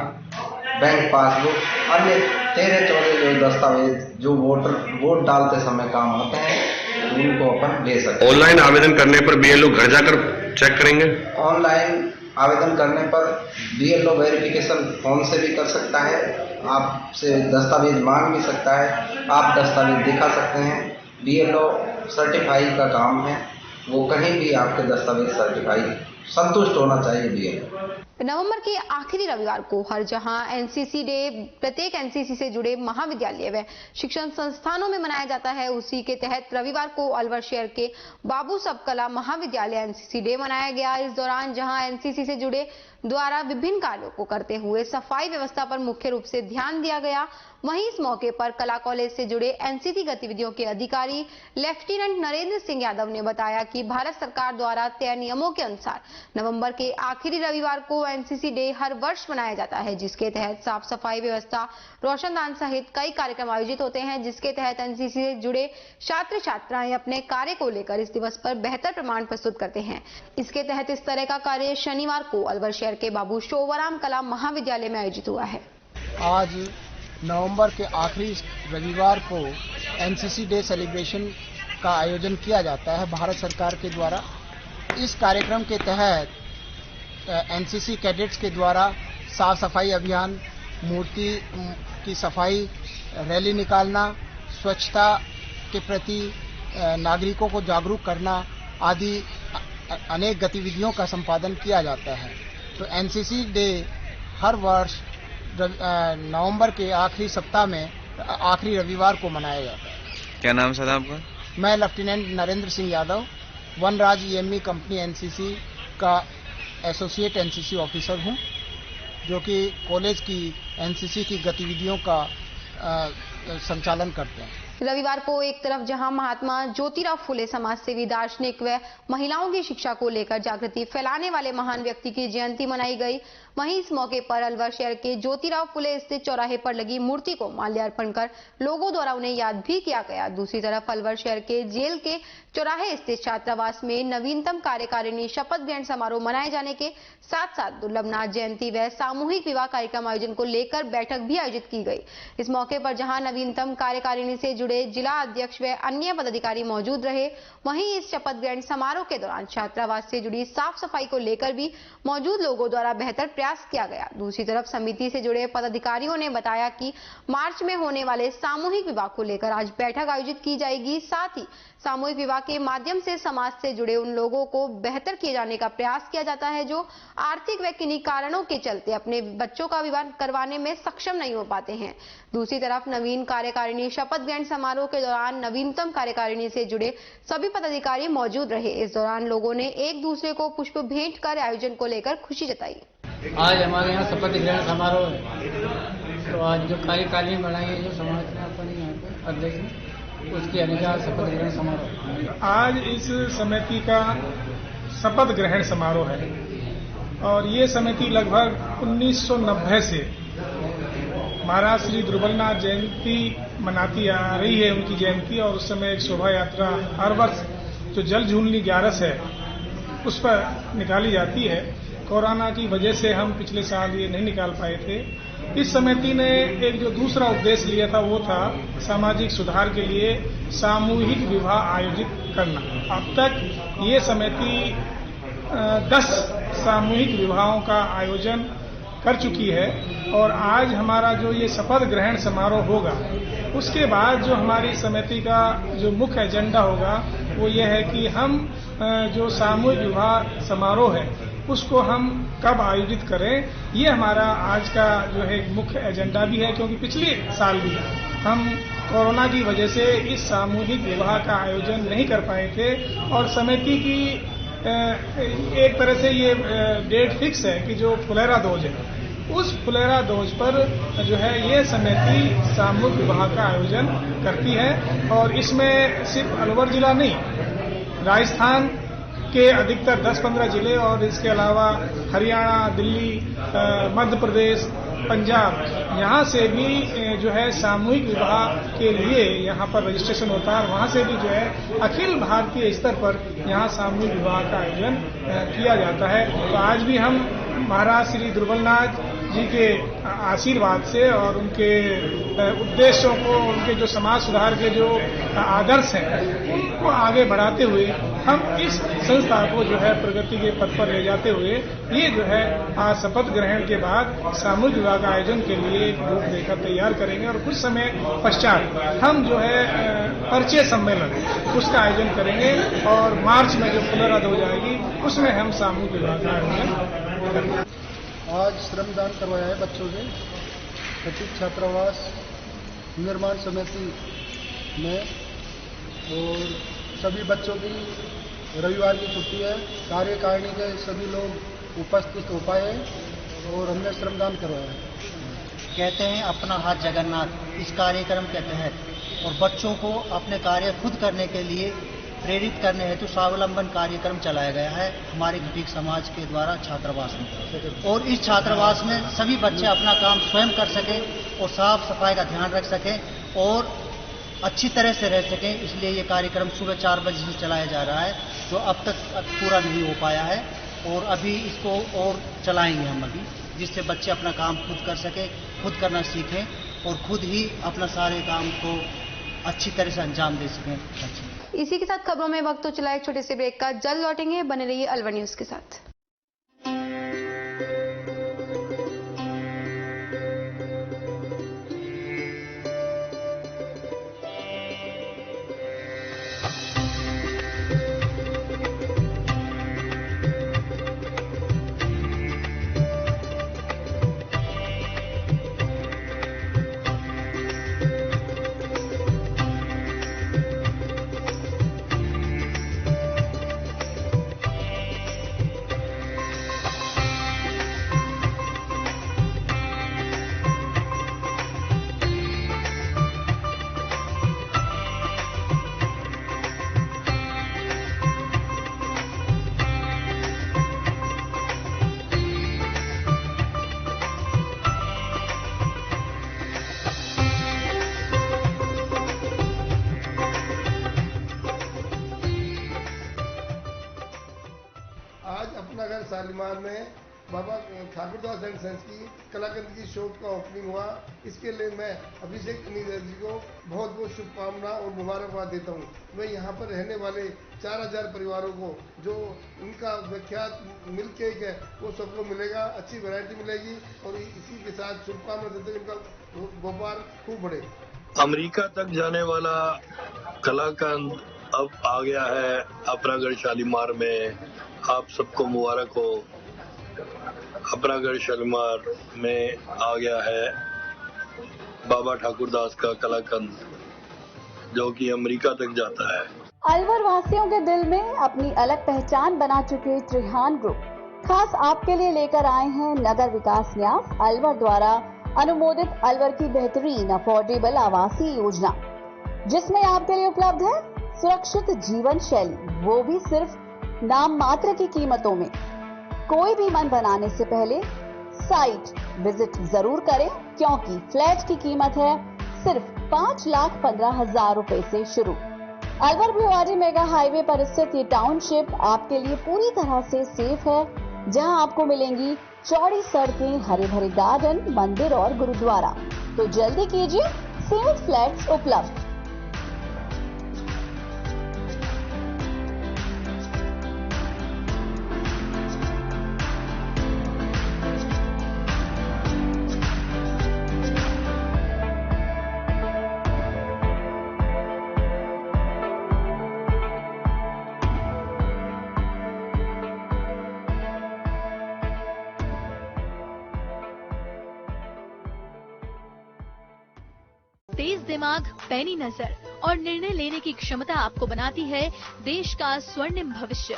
बैंक पासबुक, अन्य 13-14 जो दस्तावेज जो वोट डालते समय काम आते हैं उनको अपन ले सकते हैं। ऑनलाइन आवेदन करने पर BLO घर जाकर चेक करेंगे? ऑनलाइन आवेदन करने पर BLO वेरिफिकेशन फोन से भी कर सकता है, आपसे दस्तावेज मांग भी सकता है, आप दस्तावेज दिखा सकते हैं। BLO सर्टिफाई का काम है, वो कहीं भी आपके दस्तावेज सर्टिफाई संतुष्ट होना चाहिए BLO। नवंबर के आखिरी रविवार को हर जहां NCC डे प्रत्येक NCC से जुड़े महाविद्यालय व शिक्षण संस्थानों में मनाया जाता है, उसी के तहत रविवार को अलवर शहर के बाबू सबकला महाविद्यालय NCC डे मनाया गया। इस दौरान जहां NCC से जुड़े द्वारा विभिन्न कार्यों को करते हुए सफाई व्यवस्था पर मुख्य रूप से ध्यान दिया गया। वहीं इस मौके पर कला कॉलेज से जुड़े NCC गतिविधियों के अधिकारी लेफ्टिनेंट नरेंद्र सिंह यादव ने बताया कि भारत सरकार द्वारा तय नियमों के अनुसार नवंबर के आखिरी रविवार को NCC डे हर वर्ष मनाया जाता है, जिसके तहत साफ सफाई व्यवस्था, रोशनदान सहित कई कार्यक्रम आयोजित होते हैं, जिसके तहत NCC से जुड़े छात्र छात्राएं अपने कार्य को लेकर इस दिवस पर बेहतर प्रमाण प्रस्तुत करते हैं। इसके तहत इस तरह का कार्य शनिवार को अलवर शहर के बाबू शोवराम कला महाविद्यालय में आयोजित हुआ है। आज नवंबर के आखिरी रविवार को NCC डे सेलिब्रेशन का आयोजन किया जाता है भारत सरकार के द्वारा। इस कार्यक्रम के तहत NCC कैडेट्स के द्वारा साफ सफाई अभियान, मूर्ति की सफाई, रैली निकालना, स्वच्छता के प्रति नागरिकों को जागरूक करना आदि अनेक गतिविधियों का संपादन किया जाता है। तो NCC डे हर वर्ष नवंबर के आखिरी सप्ताह में आखिरी रविवार को मनाया जाता है। क्या नाम सर आपका? मैं लेफ्टिनेंट नरेंद्र सिंह यादव, वनराज EME कंपनी NCC का एसोसिएट NCC ऑफिसर हूं, जो कि कॉलेज की NCC की गतिविधियों का संचालन करते हैं। रविवार को एक तरफ जहां महात्मा ज्योतिराव फुले समाज सेवी, दार्शनिक व महिलाओं की शिक्षा को लेकर जागृति फैलाने वाले महान व्यक्ति की जयंती मनाई गई, वहीं इस मौके पर अलवर शहर के ज्योतिराव फुले स्थित चौराहे पर लगी मूर्ति को माल्यार्पण कर लोगों द्वारा उन्हें याद भी किया गया। दूसरी तरफ अलवर शहर के जेल के चौराहे स्थित छात्रावास में नवीनतम कार्यकारिणी शपथ ग्रहण समारोह मनाए जाने के साथ साथ दुर्लभनाथ जयंती व सामूहिक विवाह कार्यक्रम आयोजन को लेकर बैठक भी आयोजित की गई। इस मौके पर जहां नवीनतम कार्यकारिणी से जुड़े जिला अध्यक्ष व अन्य पदाधिकारी मौजूद रहे, वहीं इस शपथ ग्रहण समारोह के दौरान छात्रावास से जुड़ी साफ सफाई को लेकर भी मौजूद लोगों द्वारा बेहतर प्रयास किया गया। दूसरी तरफ समिति से जुड़े पदाधिकारियों ने बताया कि मार्च में होने वाले सामूहिक विवाह को लेकर आज बैठक आयोजित की जाएगी। साथ ही सामूहिक विवाह के माध्यम से समाज से जुड़े उन लोगों को बेहतर किए जाने का प्रयास किया जाता है जो आर्थिक व किन्हीं कारणों के चलते अपने बच्चों का विवाह करवाने में सक्षम नहीं हो पाते हैं। दूसरी तरफ नवीन कार्यकारिणी शपथ ग्रहण समारोह के दौरान नवीनतम कार्यकारिणी से जुड़े सभी पदाधिकारी मौजूद रहे। इस दौरान लोगों ने एक दूसरे को पुष्प भेंट कर आयोजन को लेकर खुशी जताई। आज हमारे यहाँ शपथ ग्रहण समारोह है, तो आज जो कार्यकारिणी बनाई है, जो समाज में अपने यहाँ पे अध्यक्ष, उसके अनुसार शपथ ग्रहण समारोह। आज इस समिति का शपथ ग्रहण समारोह है और ये समिति लगभग 1990 से महाराज श्री द्रुबलनाथ जयंती मनाती आ रही है, उनकी जयंती, और उस समय एक शोभा यात्रा हर वर्ष जो जल झूलनी 11 है उस पर निकाली जाती है। कोरोना की वजह से हम पिछले साल ये नहीं निकाल पाए थे। इस समिति ने एक जो दूसरा उद्देश्य लिया था वो था सामाजिक सुधार के लिए सामूहिक विवाह आयोजित करना। अब तक ये समिति 10 सामूहिक विवाहों का आयोजन कर चुकी है और आज हमारा जो ये शपथ ग्रहण समारोह होगा, उसके बाद जो हमारी समिति का जो मुख्य एजेंडा होगा वो ये है कि हम जो सामूहिक विवाह समारोह है उसको हम कब आयोजित करें, ये हमारा आज का जो है मुख्य एजेंडा भी है। क्योंकि पिछले साल भी हम कोरोना की वजह से इस सामूहिक विवाह का आयोजन नहीं कर पाए थे और समिति की एक तरह से ये डेट फिक्स है कि जो फुलेरा दोज है, उस फुलेरा दोज पर जो है ये समिति सामूहिक विवाह का आयोजन करती है। और इसमें सिर्फ अलवर जिला नहीं, राजस्थान के अधिकतर 10-15 जिले और इसके अलावा हरियाणा, दिल्ली, मध्य प्रदेश, पंजाब, यहाँ से भी जो है सामूहिक विवाह के लिए यहाँ पर रजिस्ट्रेशन होता है। वहाँ से भी जो है अखिल भारतीय स्तर पर यहाँ सामूहिक विवाह का आयोजन किया जाता है। तो आज भी हम महाराज श्री दुर्बलनाथ जी के आशीर्वाद से और उनके उद्देश्यों को, उनके जो समाज सुधार के जो आदर्श हैं, उनको आगे बढ़ाते हुए हम इस संस्था को जो है प्रगति के पथ पर ले जाते हुए ये जो है आज शपथ ग्रहण के बाद सामूहिक विवाह का आयोजन के लिए एक रूपरेखा तैयार करेंगे और कुछ समय पश्चात हम जो है परिचय सम्मेलन उसका आयोजन करेंगे और मार्च में जो पुनरावृत्ति हो जाएगी उसमें हम सामूहिक विवाह का आयोजन करेंगे। आज श्रमदान करवाया है बच्चों से प्रतीक छात्रावास निर्माण समिति में, और सभी बच्चों की रविवार की छुट्टी है। कार्यकारिणी के सभी लोग उपस्थित हो पाए और हमने श्रमदान करवाया है। कहते हैं अपना हाथ जगन्नाथ, इस कार्यक्रम के तहत और बच्चों को अपने कार्य खुद करने के लिए प्रेरित करने हेतु स्वावलंबन कार्यक्रम चलाया गया है हमारे घटीक समाज के द्वारा छात्रावास में। और इस छात्रावास में सभी बच्चे अपना काम स्वयं कर सकें और साफ सफाई का ध्यान रख सकें और अच्छी तरह से रह सकें, इसलिए ये कार्यक्रम सुबह 4 बजे से चलाया जा रहा है, जो अब तक पूरा नहीं हो पाया है और अभी इसको और चलाएंगे हम अभी, जिससे बच्चे अपना काम खुद कर सकें, खुद करना सीखें और खुद ही अपना सारे काम को अच्छी तरह से अंजाम दे सकें। इसी के साथ खबरों में वक्त तो चला एक छोटे से ब्रेक का, जल्द लौटेंगे, बने रहिए अलवर न्यूज के साथ। शालीमार में बाबा ठाकुरदास एंड सन्स की कलाकृति की शॉप का ओपनिंग हुआ। इसके लिए मैं अभिषेक अनिल जी को बहुत बहुत शुभकामना और मुबारकबाद देता हूँ। मैं यहाँ पर रहने वाले 4000 परिवारों को जो उनका विख्यात मिल्क केक है वो सबको मिलेगा, अच्छी वैरायटी मिलेगी और इसी के साथ शुभकामना देते हुए उनका व्यापार खूब बढ़े। अमेरिका तक जाने वाला कलाकंद अब आ गया है अपरागढ़ शालीमार में। आप सबको मुबारक हो। अपरागढ़ शालीमार में आ गया है बाबा ठाकुरदास का कलाकंद, जो कि अमेरिका तक जाता है। अलवर वासियों के दिल में अपनी अलग पहचान बना चुके त्रिहान ग्रुप खास आपके लिए लेकर आए हैं नगर विकास न्यास अलवर द्वारा अनुमोदित अलवर की बेहतरीन अफोर्डेबल आवासीय योजना, जिसमें आपके लिए उपलब्ध है सुरक्षित जीवन शैली, वो भी सिर्फ नाम मात्र की कीमतों में। कोई भी मन बनाने से पहले साइट विजिट जरूर करें, क्योंकि फ्लैट की कीमत है सिर्फ 5,15,000 रुपए से शुरू। अलवर भिवाड़ी मेगा हाईवे पर स्थित ये टाउनशिप आपके लिए पूरी तरह से सेफ है, जहां आपको मिलेंगी चौड़ी सड़कें, हरे भरे गार्डन, मंदिर और गुरुद्वारा। तो जल्दी कीजिए, सीमित फ्लैट्स उपलब्ध। तेज दिमाग, पैनी नजर और निर्णय लेने की क्षमता आपको बनाती है देश का स्वर्णिम भविष्य।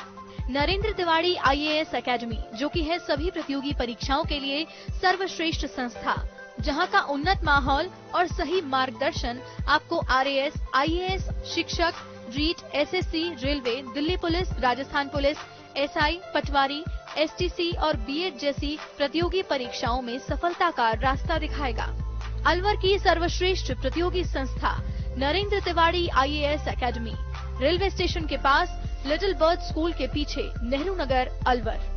नरेंद्र तिवारी IAS एकेडमी, जो कि है सभी प्रतियोगी परीक्षाओं के लिए सर्वश्रेष्ठ संस्था, जहां का उन्नत माहौल और सही मार्गदर्शन आपको RAS, IAS, शिक्षक, REET, SSC, railway, Delhi police, Rajasthan police, SI, पटवारी, STC और B.Ed जैसी प्रतियोगी परीक्षाओं में सफलता का रास्ता दिखाएगा। अलवर की सर्वश्रेष्ठ प्रतियोगी संस्था Narendra Tiwari IAS academy, railway station के पास, लिटिल बर्ड स्कूल के पीछे, नेहरू नगर, अलवर।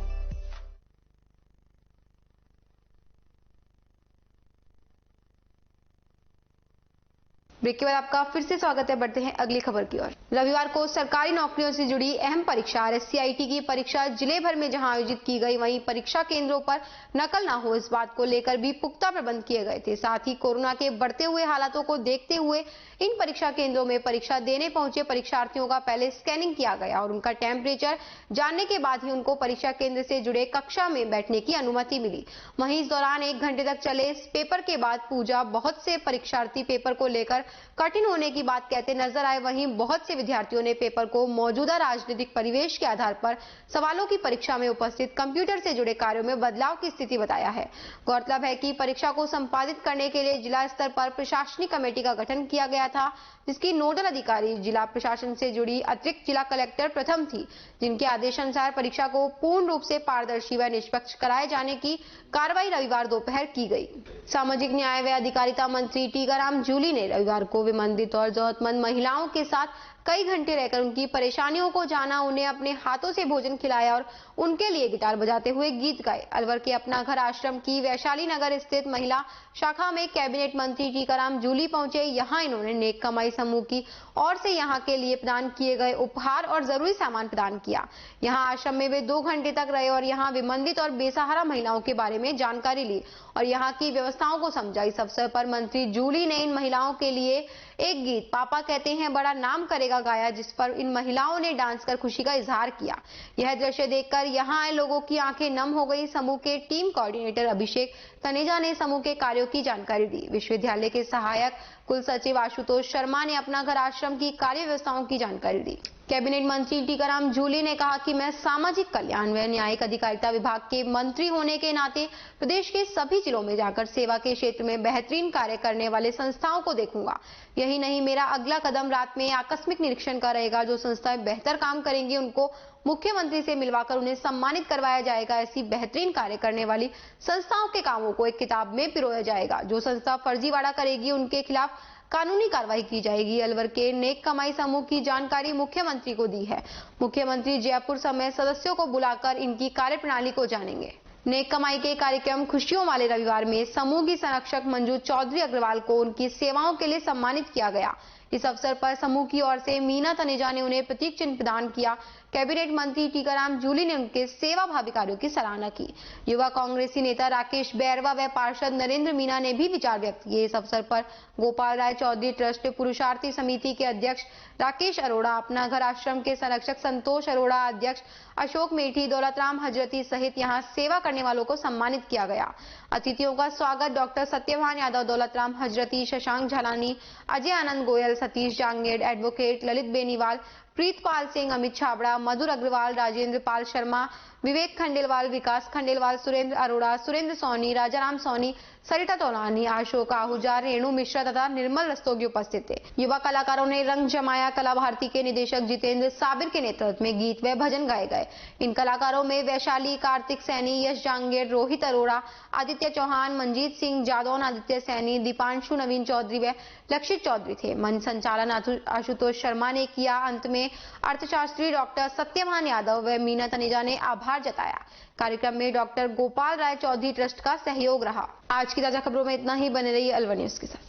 ब्रेक के बाद आपका फिर से स्वागत है। बढ़ते हैं अगली खबर की ओर। रविवार को सरकारी नौकरियों से जुड़ी अहम परीक्षा RSCIT की परीक्षा जिले भर में जहां आयोजित की गई, वहीं परीक्षा केंद्रों पर नकल न हो, इस बात को लेकर भी पुख्ता प्रबंध किए गए थे। साथ ही कोरोना के बढ़ते हुए हालातों को देखते हुए इन परीक्षा केंद्रों में परीक्षा देने पहुंचे परीक्षार्थियों का पहले स्कैनिंग किया गया और उनका टेम्परेचर जानने के बाद ही उनको परीक्षा केंद्र से जुड़े कक्षा में बैठने की अनुमति मिली। वहीं इस दौरान 1 घंटे तक चले इस पेपर के बाद पूजा बहुत से परीक्षार्थी पेपर को लेकर कठिन होने की बात कहते नजर आए। वहीं बहुत से विद्यार्थियों ने पेपर को मौजूदा राजनीतिक परिवेश के आधार पर सवालों की परीक्षा में उपस्थित कंप्यूटर से जुड़े कार्यों में बदलाव की स्थिति बताया है। गौरतलब है कि परीक्षा को संपादित करने के लिए जिला स्तर पर प्रशासनिक कमेटी का गठन किया गया था, जिसकी नोडल अधिकारी जिला प्रशासन से जुड़ी अतिरिक्त जिला कलेक्टर प्रथम थी, जिनके आदेशानुसार परीक्षा को पूर्ण रूप से पारदर्शी व निष्पक्ष कराए जाने की कार्रवाई रविवार दोपहर की गई। सामाजिक न्याय व अधिकारिता मंत्री टीकाराम जूली ने रविवार को विमंदित और जरूरतमंद महिलाओं के साथ कई घंटे रहकर उनकी परेशानियों को जाना, उन्हें अपने हाथों से भोजन खिलाया और उनके लिए गिटार बजाते हुए गीत गाए। अलवर के अपना घर आश्रम की वैशाली नगर स्थित महिला शाखा में कैबिनेट मंत्री टीकाराम जूली पहुंचे। यहां इन्होंने नेक कमाई समूह की ओर से यहां के लिए प्रदान किए गए उपहार और जरूरी सामान प्रदान किया। यहां आश्रम में वे 2 घंटे तक रहे और यहां विमंदित और बेसहारा महिलाओं के बारे में जानकारी ली और यहां की व्यवस्थाओं को समझा। इस अवसर पर मंत्री जूली ने इन महिलाओं के लिए एक गीत पापा कहते हैं बड़ा नाम करेगा गाया, जिस पर इन महिलाओं ने डांस कर खुशी का इजहार किया। यह दृश्य देखकर यहां आए लोगों की आंखें नम हो गई। समूह के टीम कोऑर्डिनेटर अभिषेक तनेजा ने समूह के कार्यों की जानकारी दी। विश्वविद्यालय के सहायक कुल सचिव आशुतोष शर्मा ने अपना घर आश्रम की कार्य व्यवस्थाओं की जानकारी दी। कैबिनेट मंत्री टीकाराम जूली ने कहा कि मैं सामाजिक कल्याण व न्यायिक अधिकारिता विभाग के मंत्री होने के नाते प्रदेश के सभी जिलों में जाकर सेवा के क्षेत्र में बेहतरीन कार्य करने वाले संस्थाओं को देखूंगा। यही नहीं, मेरा अगला कदम रात में आकस्मिक निरीक्षण का रहेगा। जो संस्थाएं बेहतर काम करेंगी उनको मुख्यमंत्री से मिलवाकर उन्हें सम्मानित करवाया जाएगा। ऐसी बेहतरीन कार्य करने वाली संस्थाओं के कामों को एक किताब में पिरोया जाएगा। जो संस्था फर्जीवाड़ा करेगी उनके खिलाफ कानूनी कार्रवाई की जाएगी। अलवर के नेक कमाई समूह की जानकारी मुख्यमंत्री को दी है। मुख्यमंत्री जयपुर समेत सदस्यों को बुलाकर इनकी कार्यप्रणाली को जानेंगे। नेक कमाई के कार्यक्रम खुशियों वाले रविवार में समूह की संरक्षक मंजू चौधरी अग्रवाल को उनकी सेवाओं के लिए सम्मानित किया गया। इस अवसर पर समूह की ओर से मीना तनेजा ने उन्हें प्रतीक चिन्ह प्रदान किया। कैबिनेट मंत्री टीकाराम जूली ने उनके सेवा भावी कार्यों की सराहना की। युवा कांग्रेसी नेता राकेश बैरवा व पार्षद नरेंद्र मीना ने भी विचार व्यक्त किए। इस अवसर पर गोपाल राय चौधरी ट्रस्ट पुरुषार्थी समिति के अध्यक्ष राकेश अरोड़ा, अपना घर आश्रम के संरक्षक संतोष अरोड़ा, अध्यक्ष अशोक मेठी, दौलतराम हजरती सहित यहां सेवा करने वालों को सम्मानित किया गया। अतिथियों का स्वागत डॉक्टर सत्यवान यादव, दौलतराम हजरती, शशांक झालानी, अजय आनंद गोयल, सतीश जांगेड़, एडवोकेट ललित बेनीवाल, प्रीतपाल सिंह, अमित छाबड़ा, मधुर अग्रवाल, राजेंद्र पाल शर्मा, विवेक खंडेलवाल, विकास खंडेलवाल, सुरेंद्र अरोड़ा, सुरेंद्र सोनी, राजाराम सोनी, सरिता तोलानी, अशोक आहूजा, रेणु मिश्रा तथा निर्मल रस्तोगी उपस्थित थे। युवा कलाकारों ने रंग जमाया। कला भारती के निदेशक जितेंद्र साबिर के नेतृत्व में गीत व भजन गाए गए। इन कलाकारों में वैशाली, कार्तिक सैनी, यश जांगेड़, रोहित अरोड़ा, आदित्य चौहान, मंजीत सिंह, जादौन आदित्य सैनी, दीपांशु नवीन चौधरी व लक्षित चौधरी थे। मंच संचालन आशुतोष शर्मा ने किया। अंत में अर्थशास्त्री डॉक्टर सत्यवान यादव व मीना तनेजा ने आभार जताया। कार्यक्रम में डॉक्टर गोपाल राय चौधरी ट्रस्ट का सहयोग रहा। आज की ताजा खबरों में इतना ही। बने रहिए अलवर न्यूज के साथ।